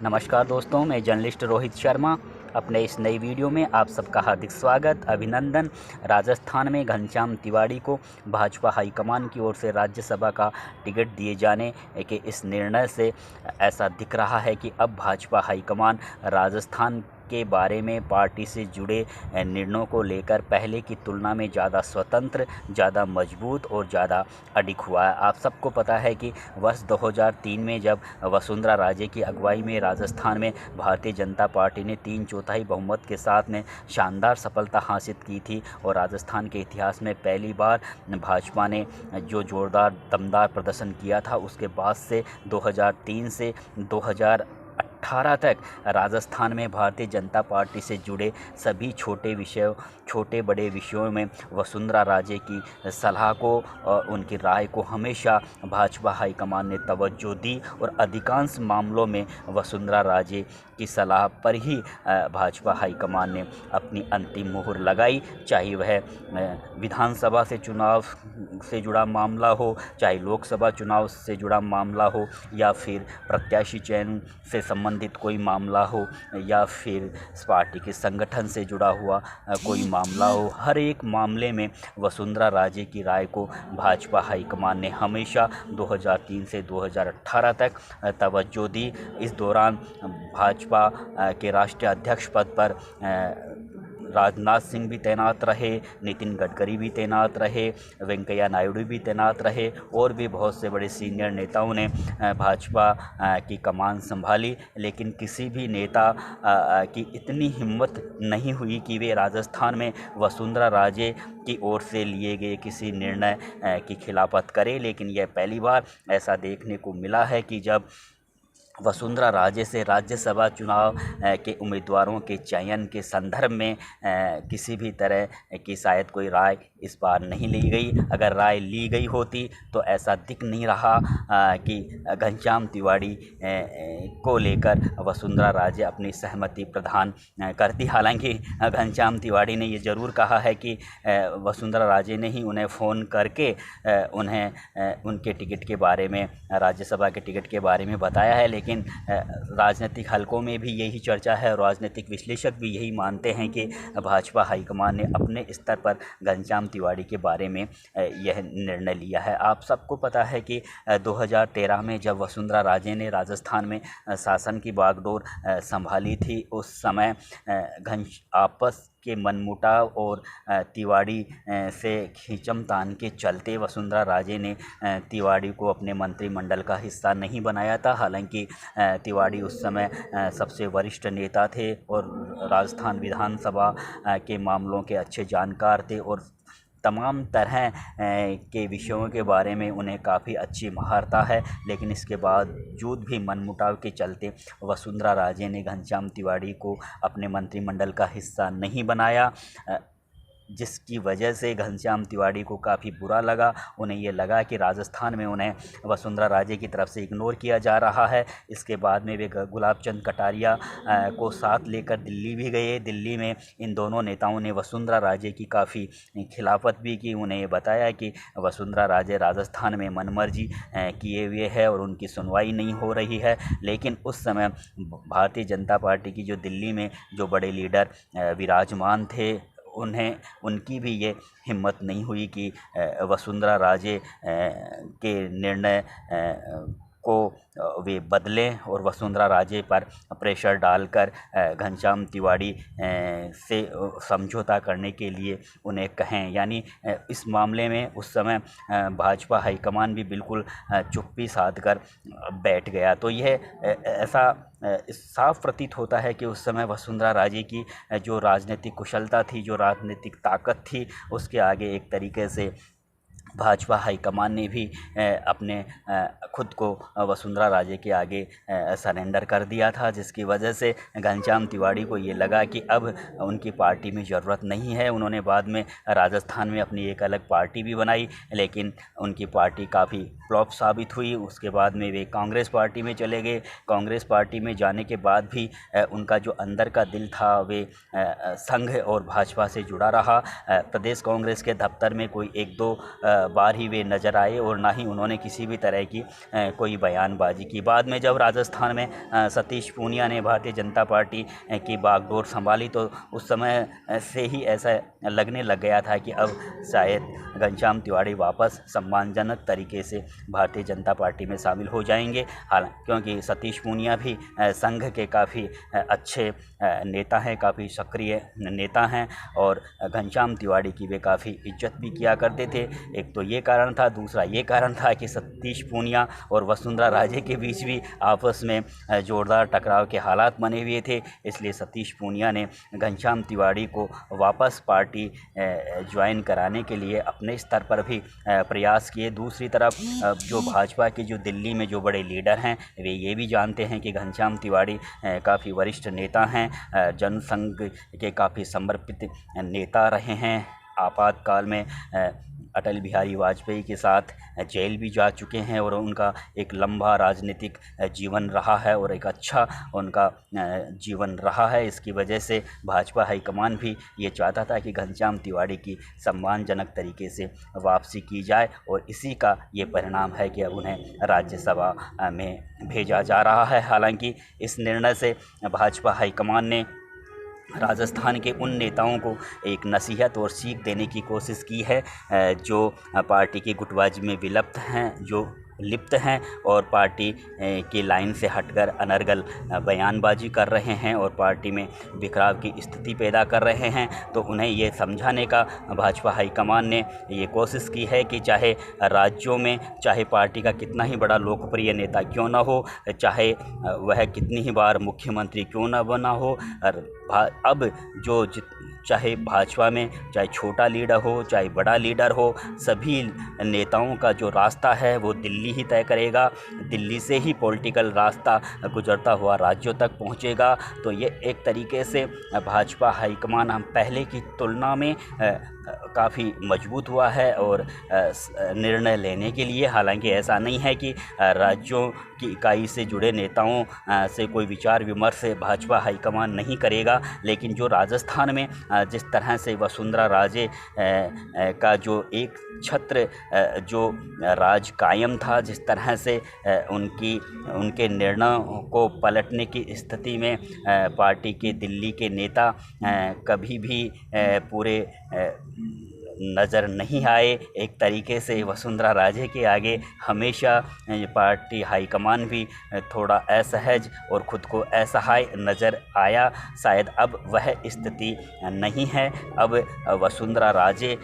नमस्कार दोस्तों, मैं जर्नलिस्ट रोहित शर्मा। अपने इस नई वीडियो में आप सबका हार्दिक स्वागत, अभिनंदन। राजस्थान में घनश्याम तिवाड़ी को भाजपा हाईकमान की ओर से राज्यसभा का टिकट दिए जाने के इस निर्णय से ऐसा दिख रहा है कि अब भाजपा हाईकमान राजस्थान के बारे में पार्टी से जुड़े निर्णयों को लेकर पहले की तुलना में ज़्यादा स्वतंत्र, ज़्यादा मजबूत और ज़्यादा अडिग हुआ है। आप सबको पता है कि वर्ष 2003 में जब वसुंधरा राजे की अगुवाई में राजस्थान में भारतीय जनता पार्टी ने 3/4 बहुमत के साथ में शानदार सफलता हासिल की थी और राजस्थान के इतिहास में पहली बार भाजपा ने जो जोरदार दमदार प्रदर्शन किया था, उसके बाद से 2003 से 2018 तक राजस्थान में भारतीय जनता पार्टी से जुड़े सभी छोटे बड़े विषयों में वसुंधरा राजे की सलाह को और उनकी राय को हमेशा भाजपा हाईकमान ने तवज्जो दी और अधिकांश मामलों में वसुंधरा राजे की सलाह पर ही भाजपा हाईकमान ने अपनी अंतिम मुहर लगाई। चाहे वह विधानसभा से चुनाव से जुड़ा मामला हो, चाहे लोकसभा चुनाव से जुड़ा मामला हो, या फिर प्रत्याशी चयन से संबंधित कोई मामला हो, या फिर पार्टी के संगठन से जुड़ा हुआ कोई मामला हो। हर एक मामले में वसुंधरा राजे की राय को भाजपा हाईकमान ने हमेशा 2003 से 2018 तक तवज्जो दी। इस दौरान भाजपा के राष्ट्रीय अध्यक्ष पद पर राजनाथ सिंह भी तैनात रहे, नितिन गडकरी भी तैनात रहे, वेंकैया नायडू भी तैनात रहे और भी बहुत से बड़े सीनियर नेताओं ने भाजपा की कमान संभाली। लेकिन किसी भी नेता की इतनी हिम्मत नहीं हुई कि वे राजस्थान में वसुंधरा राजे की ओर से लिए गए किसी निर्णय की खिलाफत करें। लेकिन यह पहली बार ऐसा देखने को मिला है कि जब वसुंधरा राजे से राज्यसभा चुनाव के उम्मीदवारों के चयन के संदर्भ में किसी भी तरह की शायद कोई राय इस बार नहीं ली गई। अगर राय ली गई होती तो ऐसा दिख नहीं रहा कि घनश्याम तिवाड़ी को लेकर वसुंधरा राजे अपनी सहमति प्रदान करती। हालांकि घनश्याम तिवाड़ी ने ये ज़रूर कहा है कि वसुंधरा राजे ने ही उन्हें फ़ोन करके उन्हें उनके टिकट के बारे में, राज्यसभा के टिकट के बारे में बताया है। लेकिन राजनीतिक हलकों में भी यही चर्चा है और राजनीतिक विश्लेषक भी यही मानते हैं कि भाजपा हाईकमान ने अपने स्तर पर घनश्याम तिवाड़ी के बारे में यह निर्णय लिया है। आप सबको पता है कि 2013 में जब वसुंधरा राजे ने राजस्थान में शासन की बागडोर संभाली थी, उस समय आपस के मनमुटाव और तिवाड़ी से खींचतान के चलते वसुंधरा राजे ने तिवाड़ी को अपने मंत्रिमंडल का हिस्सा नहीं बनाया था। हालांकि तिवाड़ी उस समय सबसे वरिष्ठ नेता थे और राजस्थान विधानसभा के मामलों के अच्छे जानकार थे और तमाम तरह के विषयों के बारे में उन्हें काफ़ी अच्छी महारता है। लेकिन इसके बावजूद भी मनमुटाव के चलते वसुंधरा राजे ने घनश्याम तिवाड़ी को अपने मंत्रिमंडल का हिस्सा नहीं बनाया, जिसकी वजह से घनश्याम तिवाड़ी को काफ़ी बुरा लगा। उन्हें ये लगा कि राजस्थान में उन्हें वसुंधरा राजे की तरफ से इग्नोर किया जा रहा है। इसके बाद में वे गुलाब चंद कटारिया को साथ लेकर दिल्ली भी गए। दिल्ली में इन दोनों नेताओं ने वसुंधरा राजे की काफ़ी खिलाफत भी की। उन्हें ये बताया कि वसुंधरा राजे राजस्थान में मनमर्जी किए हुए है और उनकी सुनवाई नहीं हो रही है। लेकिन उस समय भारतीय जनता पार्टी की जो दिल्ली में जो बड़े लीडर विराजमान थे, उनकी भी ये हिम्मत नहीं हुई कि वसुंधरा राजे के निर्णय को वे बदलें और वसुंधरा राजे पर प्रेशर डालकर घनश्याम तिवाड़ी से समझौता करने के लिए उन्हें कहें। यानी इस मामले में उस समय भाजपा हाईकमान भी बिल्कुल चुप्पी साध कर बैठ गया। तो यह ऐसा साफ प्रतीत होता है कि उस समय वसुंधरा राजे की जो राजनीतिक कुशलता थी, जो राजनीतिक ताकत थी, उसके आगे एक तरीके से भाजपा हाईकमान ने भी अपने खुद को वसुंधरा राजे के आगे सरेंडर कर दिया था, जिसकी वजह से घनश्याम तिवाड़ी को ये लगा कि अब उनकी पार्टी में ज़रूरत नहीं है। उन्होंने बाद में राजस्थान में अपनी एक अलग पार्टी भी बनाई, लेकिन उनकी पार्टी काफ़ी फ्लॉप साबित हुई। उसके बाद में वे कांग्रेस पार्टी में चले गए। कांग्रेस पार्टी में जाने के बाद भी उनका जो अंदर का दिल था वे संघ और भाजपा से जुड़ा रहा। प्रदेश कांग्रेस के दफ्तर में कोई एक दो बार ही वे नज़र आए और ना ही उन्होंने किसी भी तरह की कोई बयानबाजी की। बाद में जब राजस्थान में सतीश पूनिया ने भारतीय जनता पार्टी की बागडोर संभाली तो उस समय से ही ऐसा लगने लग गया था कि अब शायद घनश्याम तिवाड़ी वापस सम्मानजनक तरीके से भारतीय जनता पार्टी में शामिल हो जाएंगे। क्योंकि सतीश पूनिया भी संघ के काफ़ी अच्छे नेता हैं, काफ़ी सक्रिय नेता हैं और घनश्याम तिवाड़ी की वे काफ़ी इज्जत भी किया करते थे। एक तो ये कारण था, दूसरा ये कारण था कि सतीश पूनिया और वसुंधरा राजे के बीच भी आपस में ज़ोरदार टकराव के हालात बने हुए थे। इसलिए सतीश पूनिया ने घनश्याम तिवाड़ी को वापस पार्टी ज्वाइन कराने के लिए अपने स्तर पर भी प्रयास किए। दूसरी तरफ जो भाजपा के जो दिल्ली में जो बड़े लीडर हैं वे ये भी जानते हैं कि घनश्याम तिवाड़ी काफ़ी वरिष्ठ नेता हैं, जनसंघ के काफ़ी समर्पित नेता रहे हैं। आपातकाल में अटल बिहारी वाजपेयी के साथ जेल भी जा चुके हैं और उनका एक लंबा राजनीतिक जीवन रहा है और एक अच्छा उनका जीवन रहा है। इसकी वजह से भाजपा हाईकमान भी ये चाहता था कि घनश्याम तिवाड़ी की सम्मानजनक तरीके से वापसी की जाए और इसी का ये परिणाम है कि अब उन्हें राज्यसभा में भेजा जा रहा है। हालांकि इस निर्णय से भाजपा हाईकमान ने राजस्थान के उन नेताओं को एक नसीहत और सीख देने की कोशिश की है जो पार्टी की गुटबाजी में लिप्त हैं और पार्टी की लाइन से हटकर अनर्गल बयानबाजी कर रहे हैं और पार्टी में बिखराव की स्थिति पैदा कर रहे हैं। तो उन्हें ये समझाने का भाजपा हाईकमान ने ये कोशिश की है कि चाहे राज्यों में चाहे पार्टी का कितना ही बड़ा लोकप्रिय नेता क्यों ना हो, चाहे वह कितनी ही बार मुख्यमंत्री क्यों ना बना हो, अब चाहे भाजपा में चाहे छोटा लीडर हो चाहे बड़ा लीडर हो, सभी नेताओं का जो रास्ता है वो दिल्ली ही तय करेगा। दिल्ली से ही पॉलिटिकल रास्ता गुजरता हुआ राज्यों तक पहुंचेगा। तो ये एक तरीके से भाजपा हाईकमान हम पहले की तुलना में काफ़ी मजबूत हुआ है और निर्णय लेने के लिए। हालांकि ऐसा नहीं है कि राज्यों की इकाई से जुड़े नेताओं से कोई विचार विमर्श भाजपा हाईकमान नहीं करेगा, लेकिन जो राजस्थान में जिस तरह से वसुंधरा राजे का जो एक छत्र जो राज कायम था, जिस तरह से उनके निर्णयों को पलटने की स्थिति में पार्टी के दिल्ली के नेता कभी भी पूरे नज़र नहीं आए। एक तरीके से वसुंधरा राजे के आगे हमेशा पार्टी हाईकमान भी थोड़ा असहज और ख़ुद को असहाय नज़र आया। शायद अब वह स्थिति नहीं है। अब वसुंधरा राजे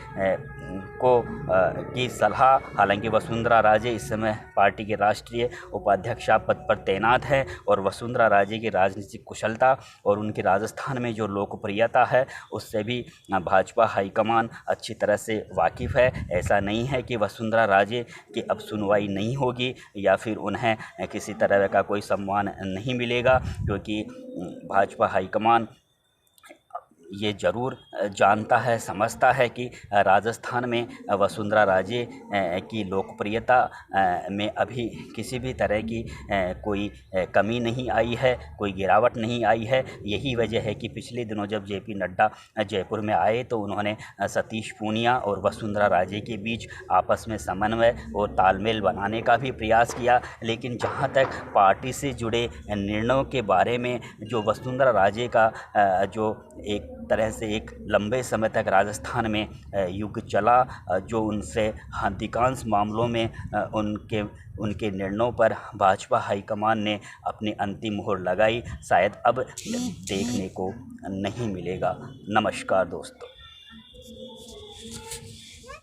की सलाह, हालांकि वसुंधरा राजे इस समय पार्टी के राष्ट्रीय उपाध्यक्षा पद पर तैनात है और वसुंधरा राजे की राजनीतिक कुशलता और उनकी राजस्थान में जो लोकप्रियता है उससे भी भाजपा हाईकमान अच्छी तरह से वाकिफ़ है। ऐसा नहीं है कि वसुंधरा राजे की अब सुनवाई नहीं होगी या फिर उन्हें किसी तरह का कोई सम्मान नहीं मिलेगा, क्योंकि भाजपा हाईकमान ये ज़रूर जानता है, समझता है कि राजस्थान में वसुंधरा राजे की लोकप्रियता में अभी किसी भी तरह की कोई कमी नहीं आई है, कोई गिरावट नहीं आई है। यही वजह है कि पिछले दिनों जब जेपी नड्डा जयपुर में आए तो उन्होंने सतीश पूनिया और वसुंधरा राजे के बीच आपस में समन्वय और तालमेल बनाने का भी प्रयास किया। लेकिन जहाँ तक पार्टी से जुड़े निर्णयों के बारे में जो वसुंधरा राजे का जो एक तरह से एक लंबे समय तक राजस्थान में युग चला, जो उनसे अधिकांश मामलों में उनके निर्णयों पर भाजपा हाईकमान ने अपनी अंतिम मोहर लगाई, शायद अब देखने को नहीं मिलेगा। नमस्कार दोस्तों।